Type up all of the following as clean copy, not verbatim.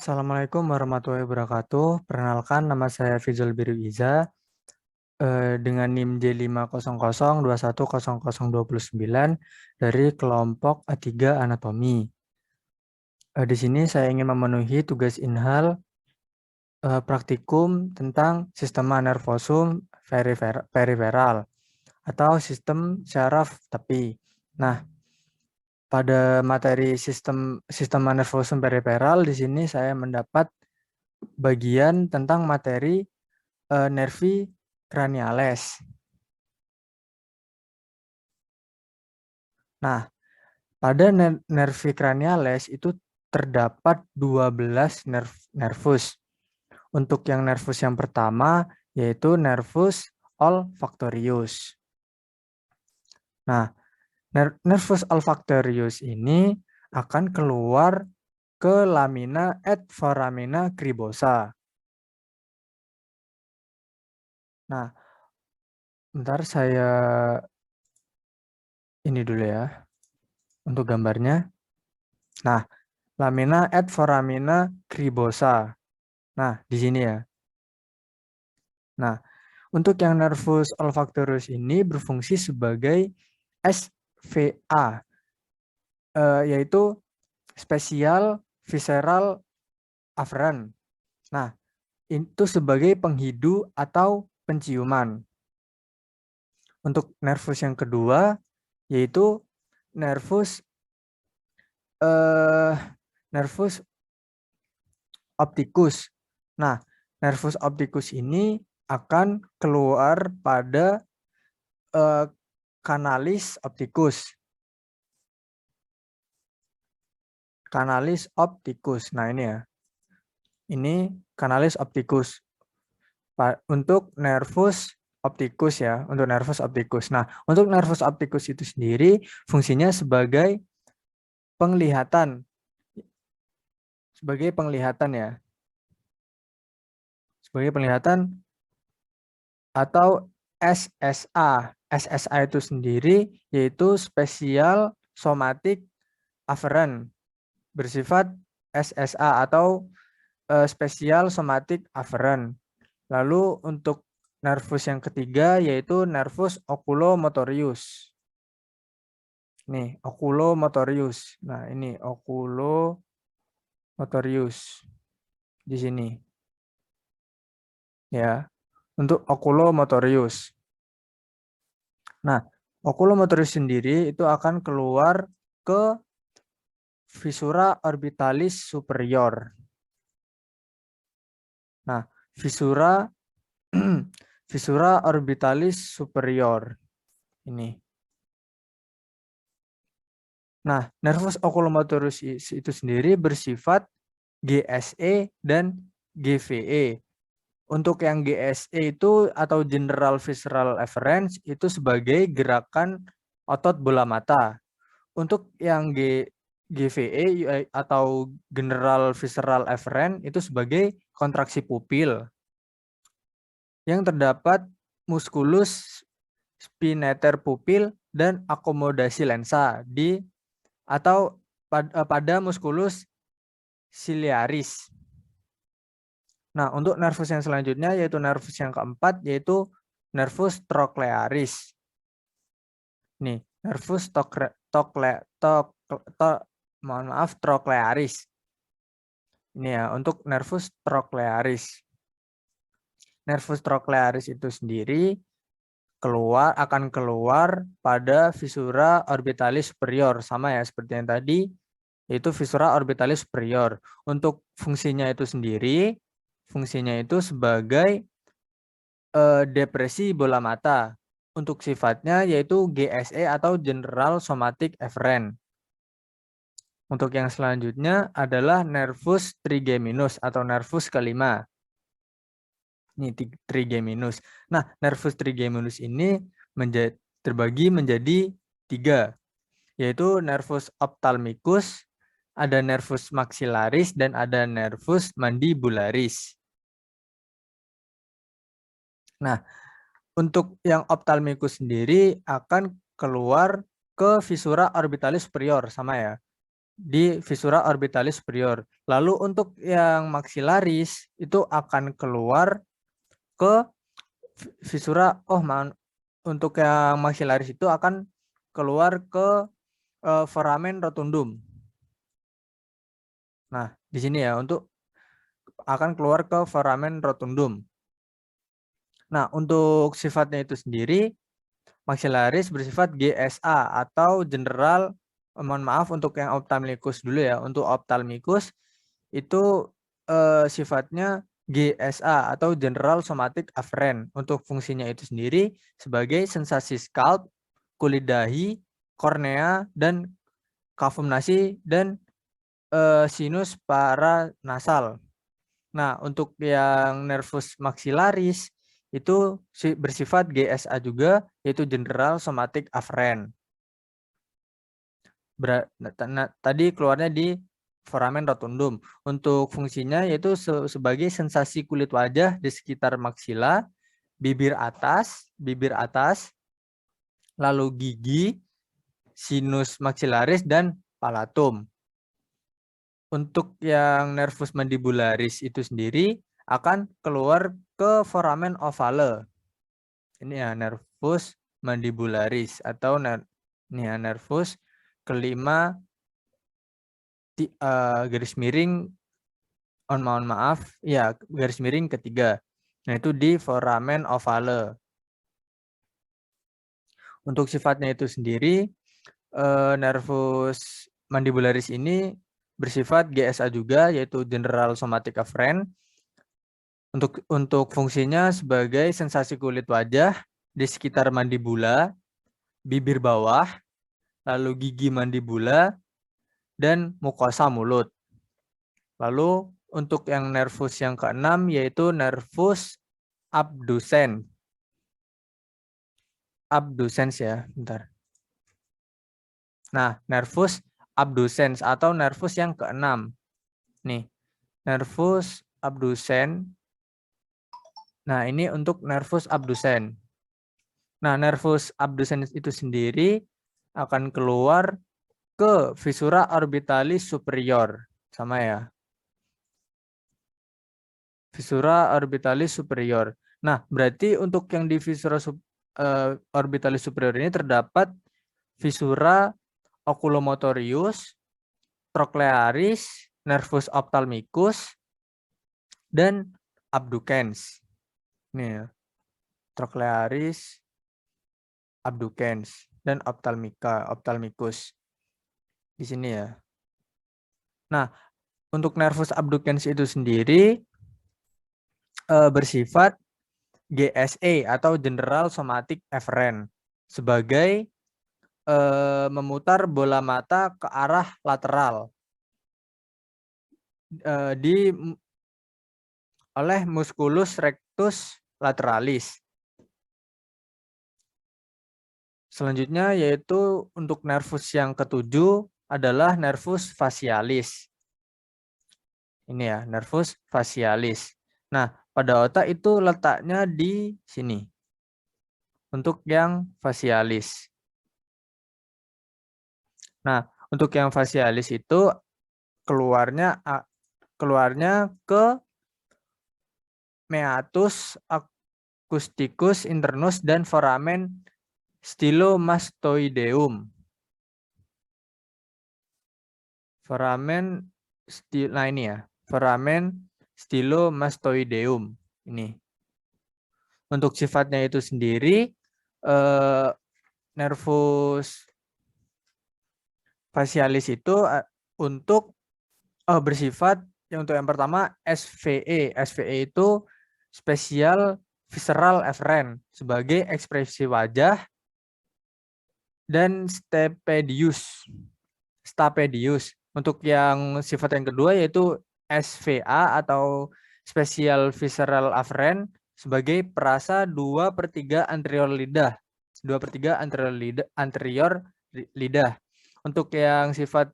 Assalamualaikum warahmatullahi wabarakatuh. Perkenalkan, nama saya Fizul Biruiza dengan NIM J500210029 dari kelompok A3 Anatomi. Di sini saya ingin memenuhi tugas inhal praktikum tentang sistema nervosum periferal atau sistem syaraf tepi. Nah, pada materi sistema nervosum periferal di sini saya mendapat bagian tentang materi nervi craniales. Nah, pada nervi craniales itu terdapat 12 nervus. Untuk yang nervus yang pertama yaitu nervus olfactorius. Nah, nervus olfactorius ini akan keluar ke lamina et foramina cribosa. Nah, bentar saya ini dulu ya untuk gambarnya. Nah, lamina et foramina cribosa. Nah, di sini ya. Nah, untuk yang nervus olfactorius ini berfungsi sebagai SVA, yaitu spesial visceral afferent. Nah, itu sebagai penghidu atau penciuman. Untuk nervus yang kedua, yaitu nervus opticus. Nah, nervus opticus ini akan keluar pada canalis opticus. Canalis opticus. Nah, ini ya. Ini canalis opticus. Untuk nervus opticus ya, untuk nervus opticus. Nah, untuk nervus opticus itu sendiri fungsinya sebagai penglihatan. Sebagai penglihatan ya. Sebagai penglihatan atau SSA. SSA itu sendiri yaitu spesial somatic afferent, bersifat SSA atau spesial somatic afferent. Lalu untuk nervus yang ketiga yaitu nervus oculomotorius. Nih, oculomotorius. Nah, ini oculomotorius di sini. Ya, untuk oculomotorius. Nah, oculomotorius sendiri itu akan keluar ke visura orbitalis superior. Nah, visura orbitalis superior. Ini. Nah, nervus oculomotorius itu sendiri bersifat GSE dan GVE. Untuk yang GSE itu atau General Visceral Efference itu sebagai gerakan otot bola mata. Untuk yang GVE atau General Visceral Efference itu sebagai kontraksi pupil. Yang terdapat musculus spinator pupil dan akomodasi lensa atau pada musculus ciliaris. Nah, untuk nervus yang selanjutnya yaitu nervus yang keempat yaitu nervus trochlearis. Nih, nervus trochlearis. Ini ya, untuk nervus trochlearis. Nervus trochlearis itu sendiri akan keluar pada visura orbitalis superior, sama ya seperti yang tadi, yaitu visura orbitalis superior. Untuk fungsinya itu sendiri, fungsinya itu sebagai depresi bola mata. Untuk sifatnya yaitu GSE atau General Somatic Efferent. Untuk yang selanjutnya adalah nervus trigeminus atau nervus kelima. Ini trigeminus. Nah, nervus trigeminus ini terbagi menjadi 3, yaitu nervus ophthalmicus, ada nervus maxillaris, dan ada nervus mandibularis. Nah, untuk yang ophthalmicus sendiri akan keluar ke visura orbitalis superior, sama ya. di visura orbitalis superior. Lalu untuk yang maksilaris itu akan keluar ke visura, untuk yang maksilaris itu akan keluar ke foramen rotundum. Nah, di sini ya, untuk akan keluar ke foramen rotundum. Nah, untuk sifatnya itu sendiri, maksilaris bersifat GSA atau general, mohon maaf untuk yang ophthalmicus dulu ya. Untuk ophthalmicus itu sifatnya GSA atau general somatic afferent. Untuk fungsinya itu sendiri sebagai sensasi scalp, kulit dahi, kornea, dan kavum nasi, dan sinus paranasal. Nah, untuk yang nervus maxillaris itu bersifat GSA juga, yaitu general somatic afferent. Tadi keluarnya di foramen rotundum. Untuk fungsinya yaitu sebagai sensasi kulit wajah di sekitar maksila, bibir atas, lalu gigi, sinus maxillaris, dan palatum. Untuk yang nervus mandibularis itu sendiri akan keluar ke foramen ovale. Ini ya nervus mandibularis atau ini ya nervus kelima garis miring, mohon maaf ya, garis miring ketiga. Nah, itu di foramen ovale. Untuk sifatnya itu sendiri nervus mandibularis ini bersifat GSA juga, yaitu general somatic afferent. Untuk fungsinya sebagai sensasi kulit wajah di sekitar mandibula, bibir bawah, lalu gigi mandibula, dan mukosa mulut. Lalu untuk yang nervus yang keenam yaitu nervus abducens. Abducens ya, bentar. Nah, nervus abducens atau nervus yang keenam. Nih, nervus abducens. Nah, ini untuk nervus abducens. Nah, nervus abducens itu sendiri akan keluar ke visura orbitalis superior. Sama ya. Visura orbitalis superior. Nah, berarti untuk yang di visura orbitalis superior ini terdapat visura oculomotorius, trochlearis, nervus ophthalmicus, dan abducens. Ini ya. Trochlearis, abducens, dan ophthalmicus. Di sini ya. Nah, untuk nervus abducens itu sendiri bersifat GSA atau general somatic afferent sebagai memutar bola mata ke arah lateral oleh musculus rectus lateralis. Selanjutnya yaitu untuk nervus yang ketujuh adalah nervus facialis. Ini ya, nervus facialis. Nah, pada otak itu letaknya di sini. Untuk yang facialis. Nah, untuk yang facialis itu keluarnya ke meatus acousticus internus dan foramen stylomastoideum. Nah ini ya, foramen stylomastoideum ini. Untuk sifatnya itu sendiri nervus facialis itu untuk bersifat untuk yang pertama SVE. SVE itu spesial visceral afferent sebagai ekspresi wajah, dan stapedius. Untuk yang sifat yang kedua yaitu SVA atau spesial visceral afferent sebagai perasa 2/3 anterior lidah. 2/3 anterior lidah. Untuk yang sifat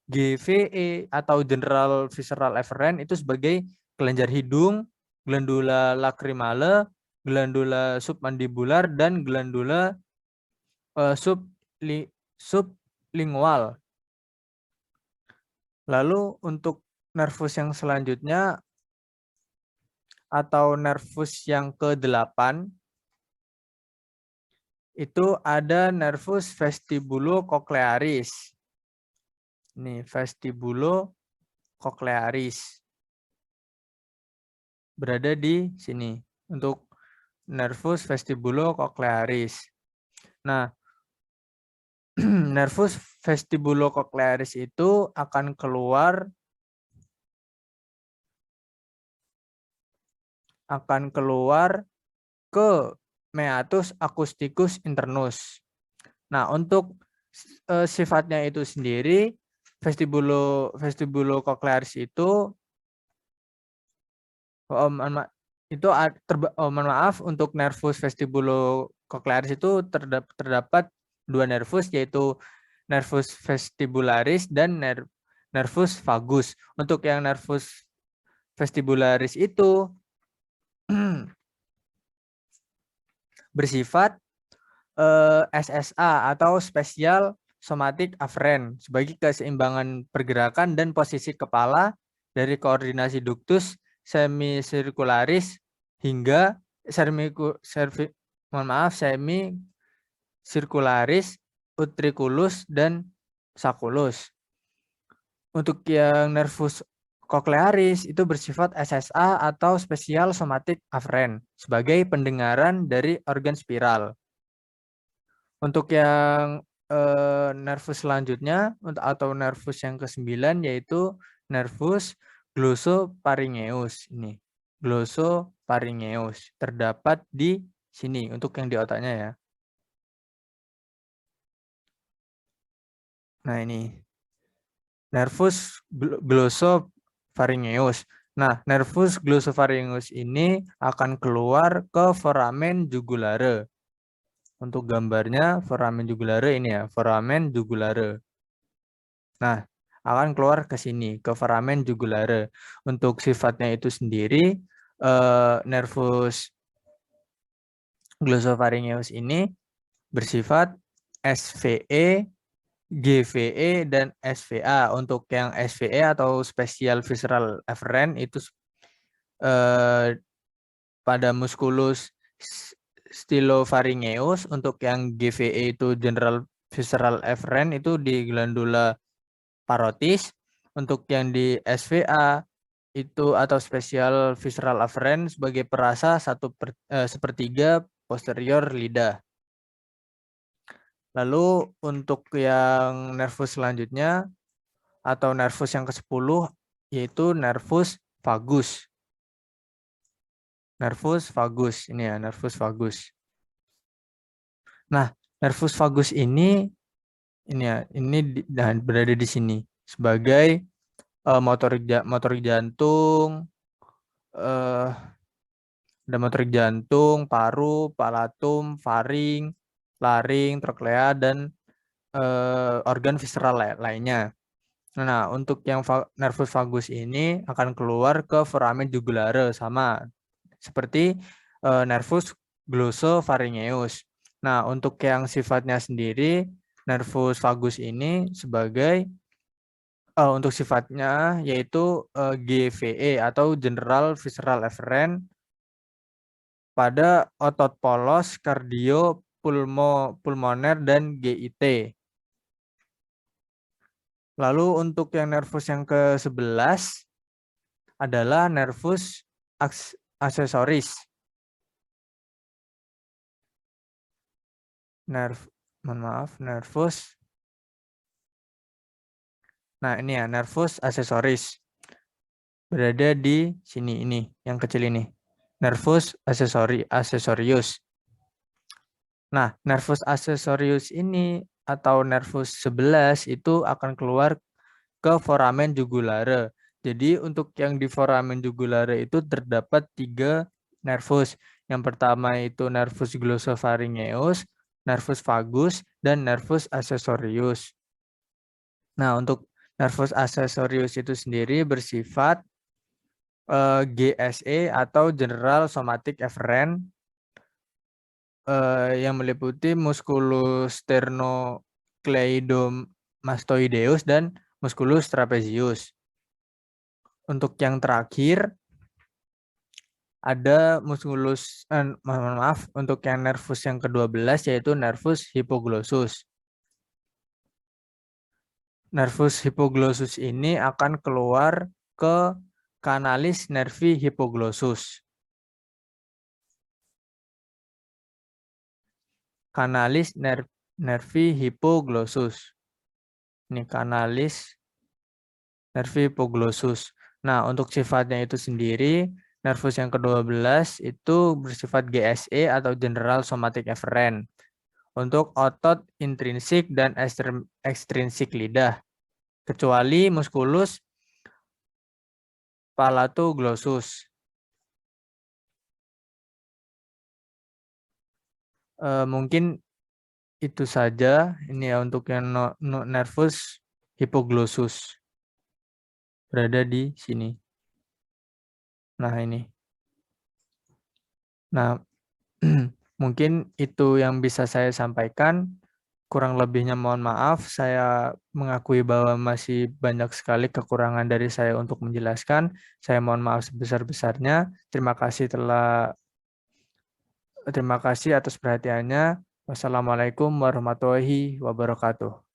GVE atau general visceral afferent itu sebagai kelenjar hidung, glandula lacrimale, glandula submandibular, dan glandula sublingual. Lalu untuk nervus yang selanjutnya atau nervus yang ke-8 itu ada nervus vestibulocochlearis. Ini vestibulocochlearis. Berada di sini untuk nervus vestibulocochlearis. Nah, nervus vestibulocochlearis itu akan keluar ke meatus acousticus internus. Nah, untuk sifatnya itu sendiri vestibulocochlearis itu mohon maaf, untuk nervus vestibulocochlearis itu terdapat dua nervus, yaitu nervus vestibularis dan nervus vagus. Untuk yang nervus vestibularis itu bersifat SSA atau Spatial Somatic Afferent sebagai keseimbangan pergerakan dan posisi kepala dari koordinasi ductus semicircularis hingga semicircularis, utriculus, dan sacculus. Untuk yang nervus cochlearis itu bersifat SSA atau Spatial Somatic Afferent sebagai pendengaran dari organ spiral. Untuk yang nervus selanjutnya atau nervus yang ke-9 yaitu nervus glossopharyngeus. Ini glossopharyngeus terdapat di sini untuk yang di otaknya ya. Nah, ini nervus glossopharyngeus. Nah, nervus glossopharyngeus ini akan keluar ke foramen jugulare. Untuk gambarnya foramen jugulare ini ya, foramen jugulare. Nah, akan keluar ke sini, ke foramen jugulare. Untuk sifatnya itu sendiri, nervus glossopharyngeus ini bersifat SVE, GVE, dan SVA. Untuk yang SVE atau Spatial Visceral Afferent itu pada musculus stylofaryngeus. Untuk yang GVE itu General Visceral Afferent itu di glandula parotis. Untuk yang di SVA itu atau Spatial Visceral Afferent sebagai perasa 1/3 posterior lidah. Lalu untuk yang nervus selanjutnya atau nervus yang ke-10 yaitu nervus vagus. Nervus vagus ini ya, nervus vagus. Nah, nervus vagus ini ya, ini berada di sini sebagai motorik jantung, ada motorik jantung, paru, palatum, faring, laring, troklea, dan organ visceral lainnya. Nah, untuk yang nervus vagus ini akan keluar ke foramen jugulare sama seperti nervus glossopharyngeus. Nah, untuk yang sifatnya sendiri nervus vagus ini sebagai untuk sifatnya yaitu GVE atau General Visceral Afferent pada otot polos, kardio, pulmoner, dan GIT. Lalu untuk yang nervus yang ke-11 adalah nervus aksesoris. Nervus. Nah, ini ya, nervus aksesoris. Berada di sini, ini, yang kecil ini. Nervus accessorius. Nah, nervus accessorius ini atau nervus 11 itu akan keluar ke foramen jugulare. Jadi untuk yang di foramen jugulare itu terdapat 3 nervus. Yang pertama itu nervus glossopharyngeus, nervus vagus, dan nervus accessorius. Nah, untuk nervus accessorius itu sendiri bersifat GSE atau General Somatic Afferent yang meliputi musculus sternocleidomastoideus dan musculus trapezius. Untuk yang terakhir ada musculus, maaf, untuk yang nervus yang ke-12 yaitu nervus hypoglossus. Nervus hypoglossus ini akan keluar ke canalis nervi hypoglossus. Canalis nervi hypoglossus. Ini canalis nervi hypoglossus. Nah, untuk sifatnya itu sendiri, nervus yang ke-12 itu bersifat GSE atau General Somatic Efferent. Untuk otot intrinsik dan ekstrinsik lidah. Kecuali musculus palatoglossus. Mungkin itu saja ini ya untuk yang nervus hypoglossus. Berada di sini. Nah, ini. Nah, mungkin itu yang bisa saya sampaikan. Kurang lebihnya mohon maaf. Saya mengakui bahwa masih banyak sekali kekurangan dari saya untuk menjelaskan. Saya mohon maaf sebesar-besarnya. Terima kasih atas perhatiannya. Wassalamualaikum warahmatullahi wabarakatuh.